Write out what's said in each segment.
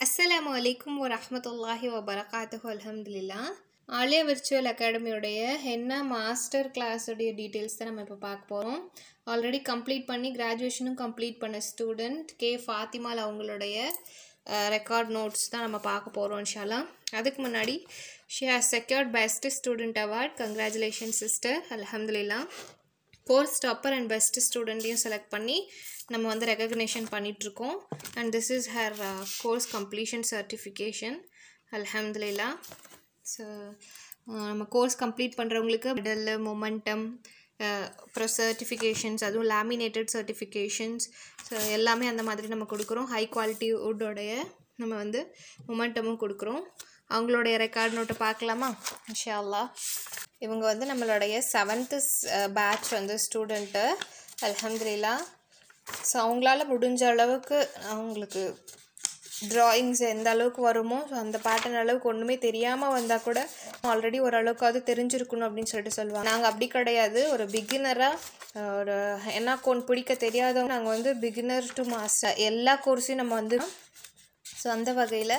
அஸ்ஸலாமு அலைக்கும் வரஹ்மத்துல்லாஹி வபரகாத்துஹு. அல்ஹம்துலில்லாஹ். ஆலியா விர்ச்சுவல் அகாடமியோடைய ஹென்னா மாஸ்டர் கிளாஸோடைய டீட்டெயில்ஸ் தான் நம்ம இப்போ பார்க்க போகிறோம். ஆல்ரெடி கம்ப்ளீட் பண்ணி கிராஜுவேஷனும் கம்ப்ளீட் பண்ண ஸ்டூடெண்ட் கே ஃபாத்திமால் அவங்களுடைய ரெக்கார்ட் நோட்ஸ் தான் நம்ம பார்க்க போகிறோம் இன்ஷால்லா. அதுக்கு முன்னாடி she has secured best student award. Congratulation sister, அல்ஹம்துலில்லாஹ். கோர்ஸ் டாப்பர் அண்ட் பெஸ்ட் ஸ்டூடெண்ட்டையும் செலக்ட் பண்ணி நம்ம வந்து ரெகக்னேஷன் பண்ணிகிட்ருக்கோம். And this is her course completion certification, அல்ஹம்துலில்லாஹ். ஸோ நம்ம கோர்ஸ் கம்ப்ளீட் பண்ணுறவங்களுக்கு மெடல், மொமெண்டம், அப்புறம் சர்டிஃபிகேஷன்ஸ், அதுவும் லேமினேட்டட் சர்டிஃபிகேஷன்ஸ், ஸோ எல்லாமே அந்த மாதிரி நம்ம கொடுக்குறோம். ஹை குவாலிட்டி வுட்டோடைய நம்ம வந்து மொமெண்டமும் கொடுக்குறோம். அவங்களுடைய ரெக்கார்ட் நோட்டை பார்க்கலாமா இன்ஷா அல்லாஹ். இவங்க வந்து நம்மளுடைய 7th பேட்ச் வந்து ஸ்டூடெண்ட்டு, அல்ஹம்துலில்லாஹ். ஸோ அவங்களால முடிஞ்ச அளவுக்கு அவங்களுக்கு ட்ராயிங்ஸ் எந்த அளவுக்கு வருமோ, ஸோ அந்த பேட்டர்ன் அளவுக்கு ஒன்றுமே தெரியாமல் வந்தால் கூட ஆல்ரெடி ஓரளவுக்காவது தெரிஞ்சிருக்கணும் அப்படின்னு சொல்லுவாங்க. நாங்கள் அப்படி கிடையாது. ஒரு பிகினராக ஒரு என்ன கோன் பிடிக்க தெரியாதவங்க நாங்கள் வந்து பிகினர் டு மாஸ்டர் எல்லா கோர்ஸையும் நம்ம வந்து, ஸோ அந்த வகையில்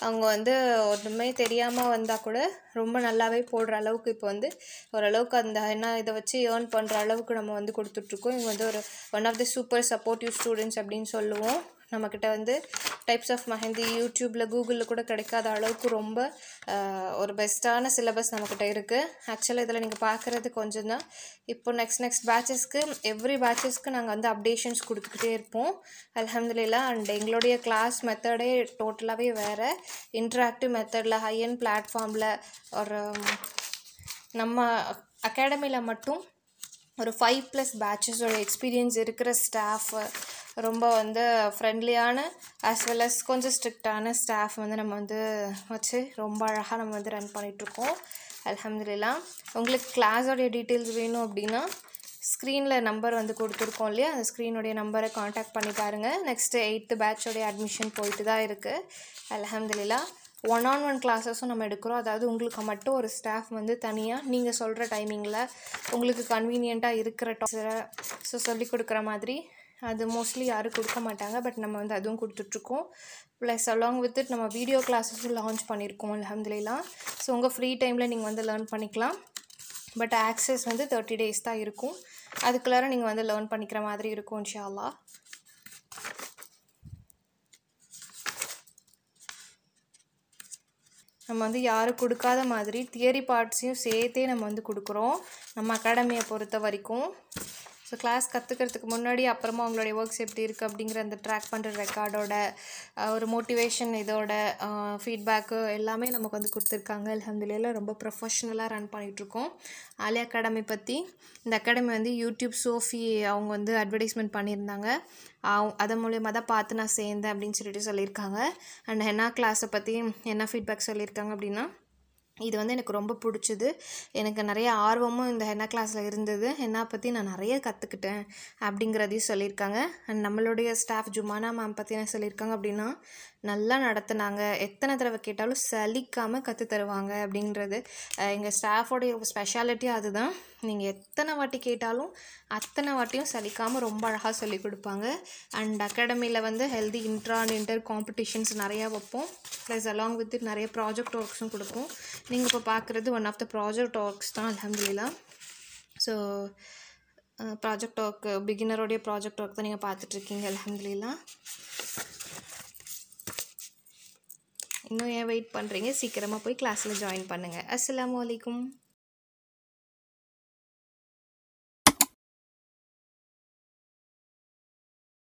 அவங்க வந்து ஒன்றுமே தெரியாமல் வந்தால் கூட ரொம்ப நல்லாவே போடுற அளவுக்கு இப்போ வந்து ஓரளவுக்கு அந்த என்ன இதை வச்சு ஏர்ன் பண்ணுற அளவுக்கு நம்ம வந்து கொடுத்துட்ருக்கோம். இவங்க வந்து ஒரு one of the super supportive students அப்படின்னு சொல்லுவோம். நம்மக்கிட்ட வந்து டைப்ஸ் ஆஃப் மெஹந்தி யூடியூப்பில் கூகுளில் கூட கிடைக்காத அளவுக்கு ரொம்ப ஒரு பெஸ்ட்டான சிலபஸ் நம்மக்கிட்ட இருக்குது. ஆக்சுவலாக இதில் நீங்கள் பார்க்குறது கொஞ்சம் தான். இப்போ நெக்ஸ்ட் பேட்சஸ்க்கு எவ்ரி பேட்சஸ்க்கு நாங்கள் வந்து அப்டேஷன்ஸ் கொடுத்துக்கிட்டே இருப்போம், அல்ஹம்துலில்லாஹ். அண்ட் எங்களுடைய கிளாஸ் மெத்தடே டோட்டலாகவே வேறு, இன்ட்ராக்டிவ் மெத்தடில் ஹை அண்ட் பிளாட்ஃபார்மில் ஒரு நம்ம அகாடமியில் மட்டும் ஒரு 5+ பேட்சஸோட எக்ஸ்பீரியன்ஸ் இருக்கிற ஸ்டாஃப், ரொம்ப வந்து ஃப்ரெண்ட்லியான ஆஸ் வெல் அஸ் கொஞ்சம் ஸ்ட்ரிக்டான ஸ்டாஃப் வந்து நம்ம வந்து வச்சு ரொம்ப அழகாக நம்ம வந்து ரன் பண்ணிகிட்ருக்கோம், அல்ஹம்துலில்லாஹ். உங்களுக்கு கிளாஸோடைய டீட்டெயில்ஸ் வேணும் அப்படின்னா ஸ்க்ரீனில் நம்பர் வந்து கொடுத்துருக்கோம் இல்லையா, அந்த ஸ்க்ரீனுடைய நம்பரை காண்டாக்ட் பண்ணி பாருங்கள். நெக்ஸ்ட்டு 8th பேட்சோடைய அட்மிஷன் போயிட்டு தான் இருக்குது, அல்ஹம்துலில்லாஹ். 1-on-1 கிளாஸஸும் நம்ம எடுக்கிறோம். அதாவது உங்களுக்கு மட்டும் ஒரு ஸ்டாஃப் வந்து தனியாக நீங்கள் சொல்கிற டைமிங்கில் உங்களுக்கு கன்வீனியண்ட்டாக இருக்கிற ஸோ சொல்லிக் கொடுக்குற மாதிரி. அது மோஸ்ட்லி யாரும் கொடுக்க மாட்டாங்க, பட் நம்ம வந்து அதுவும் கொடுத்துட்ருக்கோம். ப்ளஸ் அலாங் வித் இட் நம்ம வீடியோ கிளாஸஸும் லான்ச் பண்ணியிருக்கோம், அல்ஹம்துலில்லாஹ். ஸோ உங்கள் ஃப்ரீ டைமில் நீங்கள் வந்து லேர்ன் பண்ணிக்கலாம். பட் ஆக்சஸ் வந்து 30 days தான் இருக்கும். அதுக்குள்ளார நீங்கள் வந்து லேர்ன் பண்ணிக்கிற மாதிரி இருக்கும் இன்ஷா அல்லாஹ். நம்ம வந்து யாரும் கொடுக்காத மாதிரி தியரி பார்ட்ஸையும் சேர்த்தே நம்ம வந்து கொடுக்குறோம் நம்ம அகாடமியை பொறுத்த வரைக்கும். ஸோ கிளாஸ் கற்றுக்கிறதுக்கு முன்னாடி அப்புறமா அவங்களுடைய ஒர்க்ஸ் எப்படி இருக்குது அப்படிங்கிற அந்த ட்ராக் பண்ணுற ரெக்கார்டோட ஒரு மோட்டிவேஷன் இதோட ஃபீட்பேக்கு எல்லாமே நமக்கு வந்து கொடுத்துருக்காங்க, அல்ஹம்துலில்லாஹ். ரொம்ப ப்ரொஃபஷ்னலாக ரன் பண்ணிகிட்ருக்கோம் ஆலியா அகாடமி பற்றி. இந்த அகாடமி வந்து யூடியூப் சோஃபி அவங்க வந்து அட்வர்டைஸ்மெண்ட் பண்ணியிருந்தாங்க, அதன் மூலியமாக தான் பார்த்து நான் சேர்ந்தேன் அப்படின்னு சொல்லியிருக்காங்க. அண்ட் ஹென்னா கிளாஸை பற்றி என்ன ஃபீட்பேக் சொல்லியிருக்காங்க அப்படின்னா, இது வந்து எனக்கு ரொம்ப பிடிச்சிது, எனக்கு நிறைய ஆர்வமும் இந்த ஹென்னா கிளாஸில் இருந்தது, ஹென்னா பற்றி நான் நிறைய கற்றுக்கிட்டேன் அப்படிங்கிறதையும் சொல்லியிருக்காங்க. அண்ட் நம்மளுடைய ஸ்டாஃப் ஜுமானா மேம் பற்றி என்ன சொல்லியிருக்காங்க அப்படின்னா, நல்லா நடத்துனாங்க, எத்தனை தடவை கேட்டாலும் சலிக்காமல் கற்றுத்தருவாங்க அப்படின்றது. எங்கள் ஸ்டாஃபோடைய ஸ்பெஷாலிட்டி அதுதான். நீங்கள் எத்தனை வாட்டி கேட்டாலும் அத்தனை வாட்டியும் சலிக்காமல் ரொம்ப அழகாக சொல்லிக் கொடுப்பாங்க. அண்ட் அகாடமியில் வந்து healthy intra and inter competitions நிறையா வைப்போம். ப்ளஸ் அலாங் வித் இட் நிறைய ப்ராஜெக்ட் ஒர்க்ஸும் கொடுப்போம். நீங்கள் இப்போ பார்க்குறது one of the project works தான், அல்ஹம்துலில்லாஹ். ஸோ ப்ராஜெக்ட் ஒர்க், பிகினரோடைய ப்ராஜெக்ட் ஒர்க் தான் நீங்கள் பார்த்துட்ருக்கீங்க, அல்ஹம்துலில்லாஹ். இன்னும் ஏன் வெயிட் பண்ணுறீங்க? சீக்கிரமாக போய் கிளாஸில் ஜாயின் பண்ணுங்கள். அஸ்ஸலாமு அலைக்கும்.